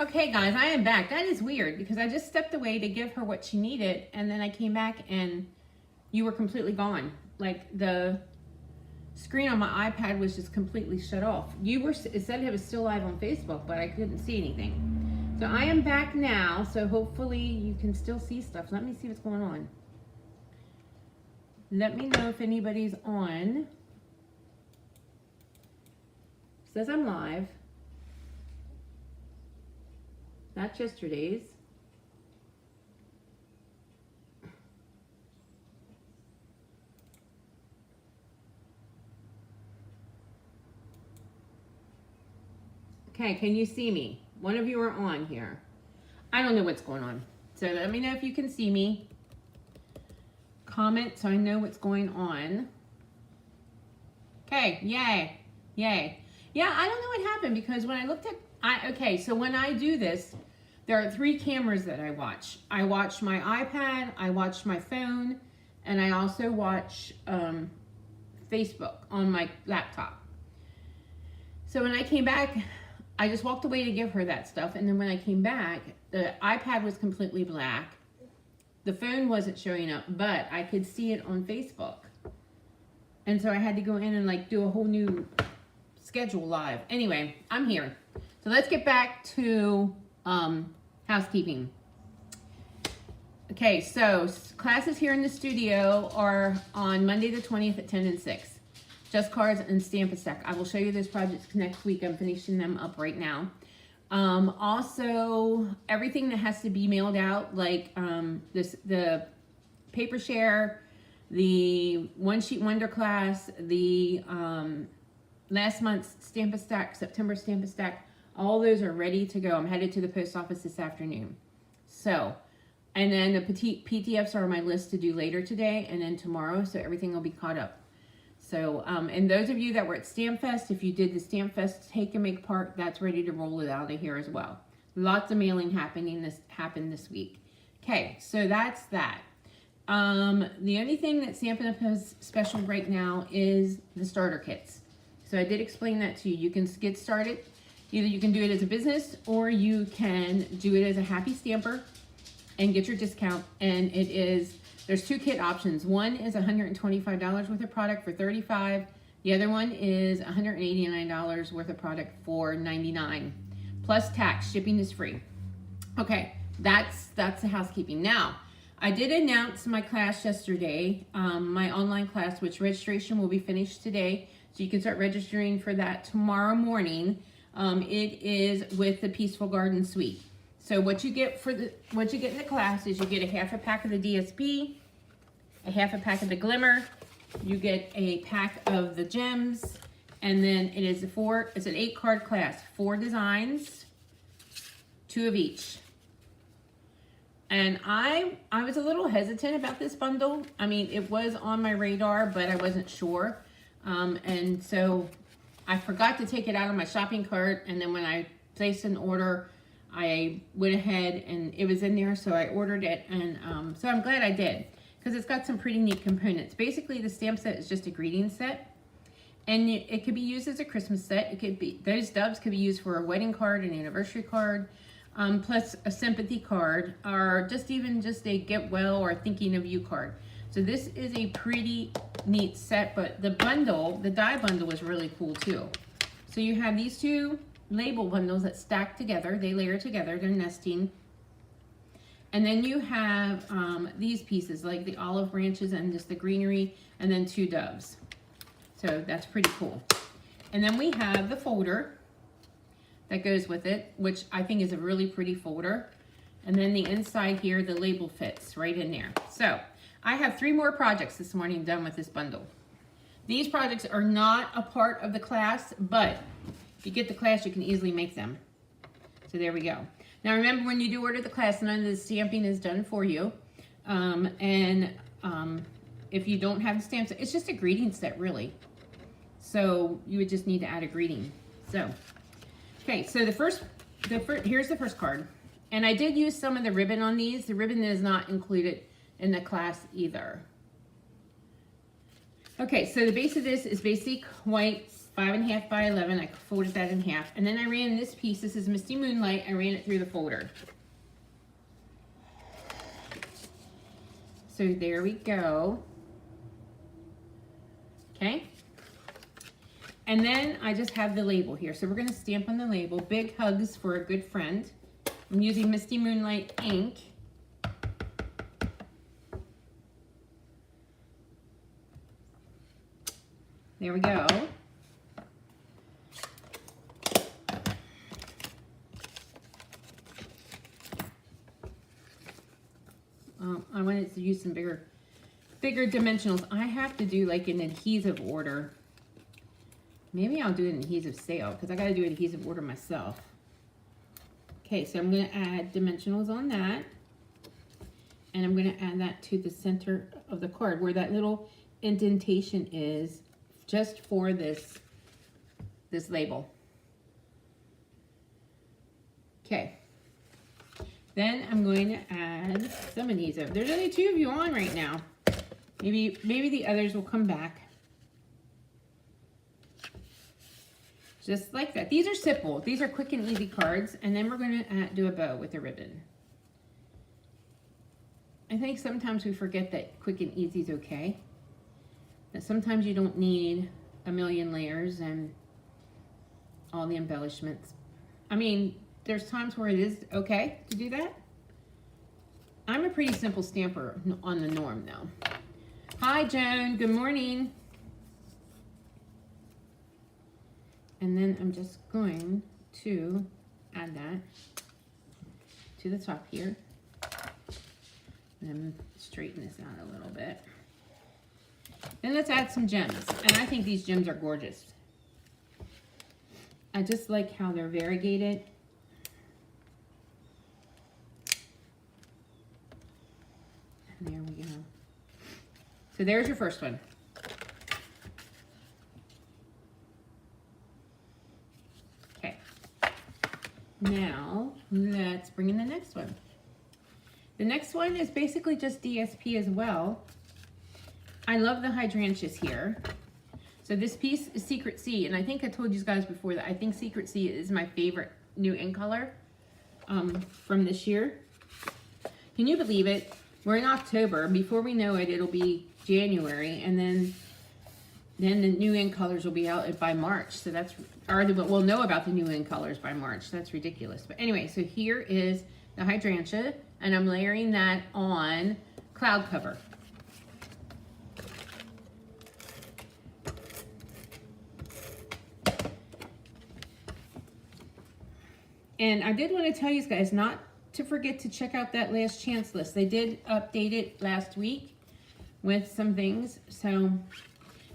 Okay, guys, I am back. That is weird because I just stepped away to give her what she needed, and then I came back and you were completely gone. Like the screen on my iPad was just completely shut off. It said it was still live on Facebook, but I couldn't see anything. So I am back now, so hopefully you can still see stuff. Let me see what's going on. Let me know if anybody's on. It says I'm live. Not yesterday's. Okay, can you see me? One of you are on here. I don't know what's going on. So let me know if you can see me. Comment so I know what's going on. Okay, yay, yay. Yeah, I don't know what happened because when I looked at, okay, so when I do this, there are 3 cameras that I watch. I watch my iPad, I watch my phone, and I also watch Facebook on my laptop. So when I came back, I just walked away to give her that stuff, and then when I came back, the iPad was completely black. The phone wasn't showing up, but I could see it on Facebook. And so I had to go in and like do a whole new schedule live. Anyway, I'm here. So let's get back to housekeeping. Okay, so classes here in the studio are on Monday the 20th at 10 and 6. Just Cards and Stamp-A-Stack. I will show you those projects next week. I'm finishing them up right now. Also, everything that has to be mailed out, like the paper share, the One Sheet Wonder class, the last month's Stamp-A-Stack, September Stamp-A-Stack, all those are ready to go. I'm headed to the post office this afternoon. So, and then the PTFs are on my list to do later today and then tomorrow, so everything will be caught up. So, and those of you that were at Stamp Fest, if you did the Stamp Fest Take and Make part, that's ready to roll it out of here as well. Lots of mailing happened this week. Okay, so that's that. The only thing that Stampin' Up! Has special right now is the starter kits. So I did explain that to you. You can get started. Either you can do it as a business or you can do it as a happy stamper and get your discount. And there's 2 kit options. One is $125 worth of product for $35. The other one is $189 worth of product for $99. Plus tax, shipping is free. Okay, that's the housekeeping. Now, I did announce my class yesterday, my online class, which registration will be finished today. So you can start registering for that tomorrow morning. It is with the Peaceful Garden Suite. So what you get in the class is you get a half a pack of the DSP, a half a pack of the Glimmer, you get a pack of the gems, and then it's an 8-card class, 4 designs, 2 of each. And I was a little hesitant about this bundle. I mean, it was on my radar, but I wasn't sure. And so I forgot to take it out of my shopping cart, and then when I placed an order, I went ahead and it was in there, so I ordered it, and so I'm glad I did, because it's got some pretty neat components. Basically, the stamp set is just a greeting set, and it could be used as a Christmas set. Those doves could be used for a wedding card, an anniversary card, plus a sympathy card, or just a get well or thinking of you card. So this is a pretty neat set, but the die bundle was really cool too. So you have these 2 label bundles that stack together. They layer together, they're nesting. And then you have these pieces, like the olive branches and just the greenery, and then 2 doves. So that's pretty cool. And then we have the folder that goes with it, which I think is a really pretty folder. And then the inside here, the label fits right in there. So I have 3 more projects this morning done with this bundle. These projects are not a part of the class, but if you get the class, you can easily make them. So there we go. Now remember, when you do order the class, none of the stamping is done for you. If you don't have the stamps, it's just a greeting set, really. So you would just need to add a greeting. So, okay, so here's the first card. And I did use some of the ribbon on these. The ribbon is not included in the class either. Okay, so the base of this is basic white 5.5 by 11. I folded that in half. And then I ran this piece. This is Misty Moonlight. I ran it through the folder. So there we go. Okay. And then I just have the label here. So we're going to stamp on the label, Big Hugs for a Good Friend. I'm using Misty Moonlight ink. There we go. I wanted to use some bigger dimensionals. I have to do like an adhesive order. Maybe I'll do an adhesive sale because I got to do an adhesive order myself. Okay, so I'm going to add dimensionals on that. And I'm going to add that to the center of the card where that little indentation is just for this label. Okay. Then I'm going to add some adhesive. There's only 2 of you on right now. Maybe the others will come back. Just like that. These are simple. These are quick and easy cards. And then we're going to do a bow with a ribbon. I think sometimes we forget that quick and easy is okay. That sometimes you don't need a million layers and all the embellishments. I mean, there's times where it is okay to do that. I'm a pretty simple stamper on the norm though. Hi Joan, good morning. And then I'm just going to add that to the top here. And then straighten this out a little bit. Then let's add some gems. And I think these gems are gorgeous. I just like how they're variegated. And there we go. So there's your first one. Okay. Now, let's bring in the next one. The next one is basically just DSP as well. I love the hydrangeas here. So this piece is Secret Sea, and I think I told you guys before that I think Secret Sea is my favorite new ink color from this year. Can you believe it? We're in October. Before we know it, it'll be January, and then the new ink colors will be out by March. So that's, or we'll know about the new ink colors by March. That's ridiculous. But anyway, so here is the hydrangea, and I'm layering that on Cloud Cover. And I did want to tell you guys not to forget to check out that last chance list. They did update it last week with some things. So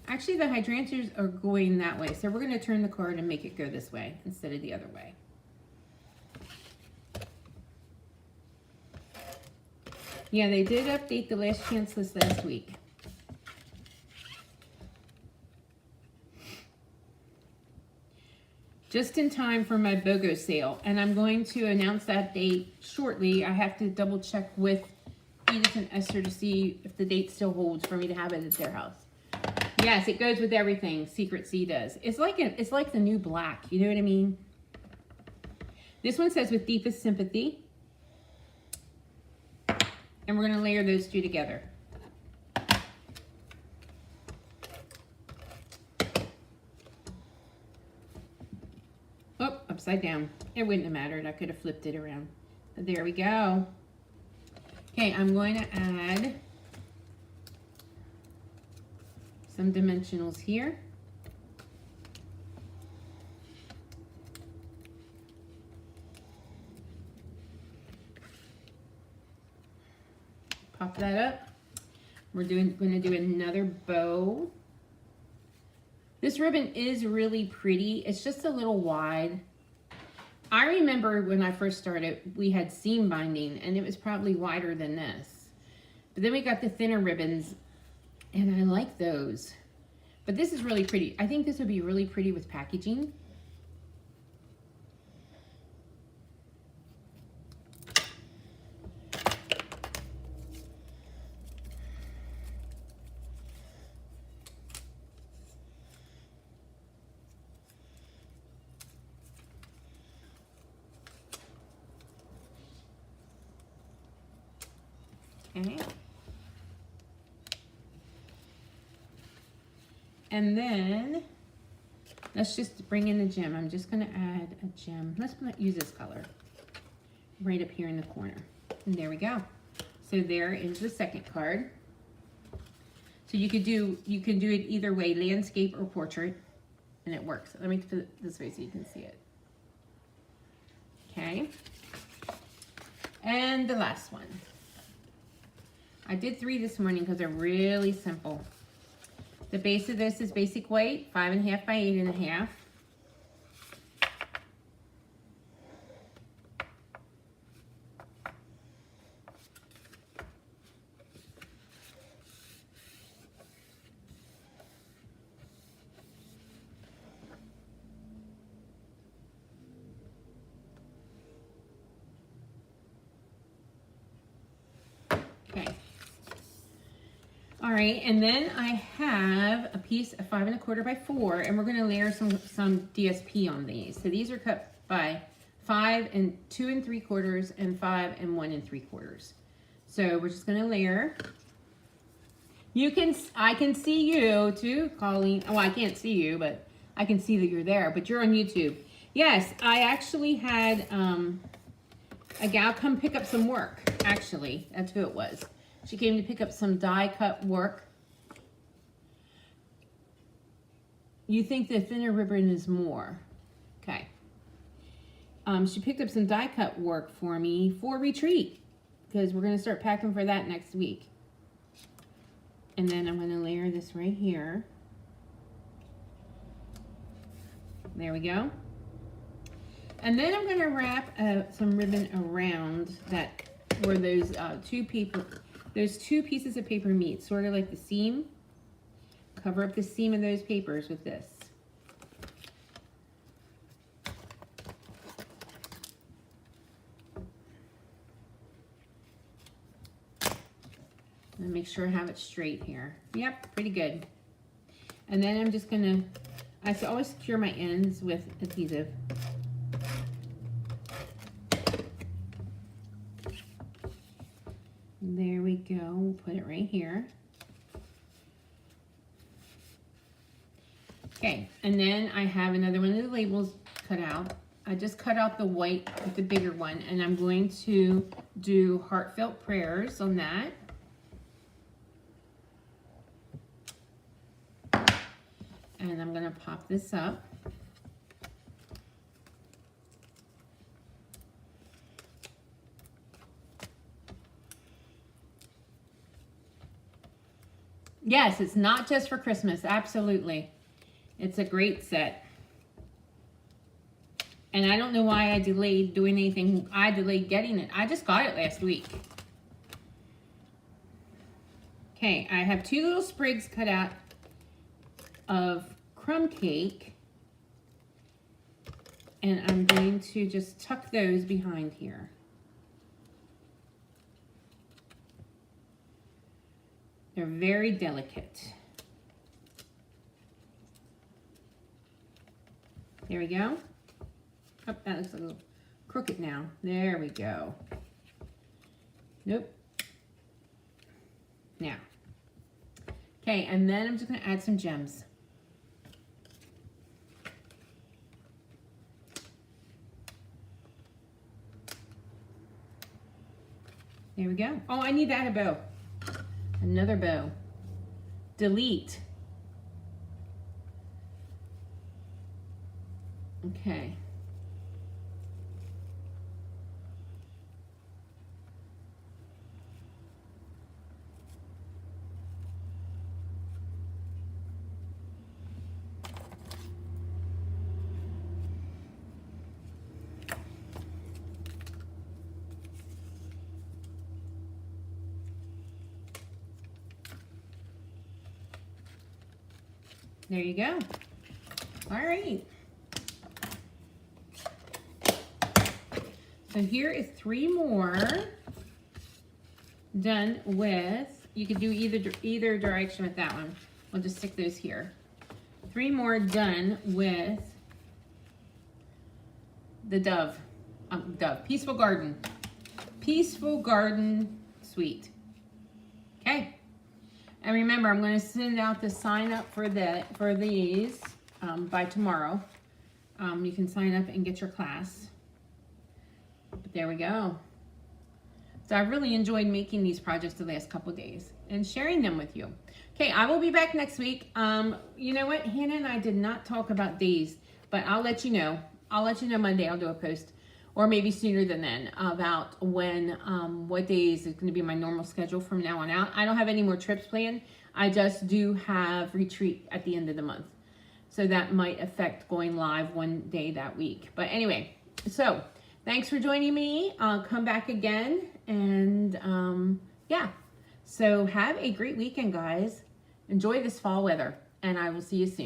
actually the hydrangeas are going that way. So we're going to turn the card and make it go this way instead of the other way. Yeah, they did update the last chance list last week. Just in time for my BOGO sale, and I'm going to announce that date shortly. I have to double check with Edith and Esther to see if the date still holds for me to have it at their house. Yes, it goes with everything. Secret Sea does. It's like the new black. You know what I mean? This one says with deepest sympathy, and we're going to layer those 2 together. Oh, upside down. It wouldn't have mattered. I could have flipped it around. But there we go. Okay, I'm going to add some dimensionals here. Pop that up. We're going to do another bow. This ribbon is really pretty. It's just a little wide. I remember when I first started, we had seam binding, and it was probably wider than this. But then we got the thinner ribbons, and I like those. But this is really pretty. I think this would be really pretty with packaging. Okay. And then let's just bring in the gem. I'm just going to add a gem. Let's use this color right up here in the corner. And there we go. So there is the second card. So you can do it either way, landscape or portrait, and it works. Let me put it this way so you can see it. Okay. And the last one. I did 3 this morning because they're really simple. The base of this is basic white, 5.5 by 8.5. Okay. All right, and then I have a piece of 5 1/4 by 4, and we're going to layer some DSP on these. So these are cut by 5 2 3/4 and 5 1 3/4. So we're just going to layer. I can see you too, Colleen. Oh, I can't see you, but I can see that you're there. But you're on YouTube. Yes, I actually had a gal come pick up some work. Actually, that's who it was. She came to pick up some die cut work. You think the thinner ribbon is more. Okay. She picked up some die cut work for me for retreat, because we're going to start packing for that next week. And then I'm going to layer this right here. There we go. And then I'm going to wrap some ribbon around that where those two pieces of paper meet, sort of like the seam. Cover up the seam of those papers with this. And make sure I have it straight here. Yep, pretty good. And then I'm just gonna, I always secure my ends with adhesive. There we go, we'll put it right here. Okay, and then I have another one of the labels cut out. I just cut out the white with the bigger one, and I'm going to do heartfelt prayers on that. And I'm gonna pop this up. Yes, it's not just for Christmas, absolutely. It's a great set. And I don't know why I delayed doing anything. I delayed getting it. I just got it last week. Okay, I have 2 little sprigs cut out of crumb cake. And I'm going to just tuck those behind here. They're very delicate. There we go. Oh, that looks a little crooked now. There we go. Nope. Now. Okay, and then I'm just going to add some gems. There we go. Oh, I need to add a bow. Another bow. Delete. Okay. There you go. All right. So here is 3 more done with, you could do either direction with that one. We'll just stick those here. 3 more done with the Dove, Peaceful Garden. Peaceful Garden Suite. And remember, I'm going to send out the sign up for these by tomorrow. You can sign up and get your class. But there we go. So I've really enjoyed making these projects the last couple of days and sharing them with you. Okay, I will be back next week. You know what? Hannah and I did not talk about days, but I'll let you know. I'll let you know Monday. I'll do a post, or maybe sooner than then, about when, what days is going to be my normal schedule from now on out. I don't have any more trips planned. I just do have retreat at the end of the month. So that might affect going live one day that week. But anyway, so thanks for joining me. I'll come back again. And yeah, so have a great weekend, guys. Enjoy this fall weather, and I will see you soon.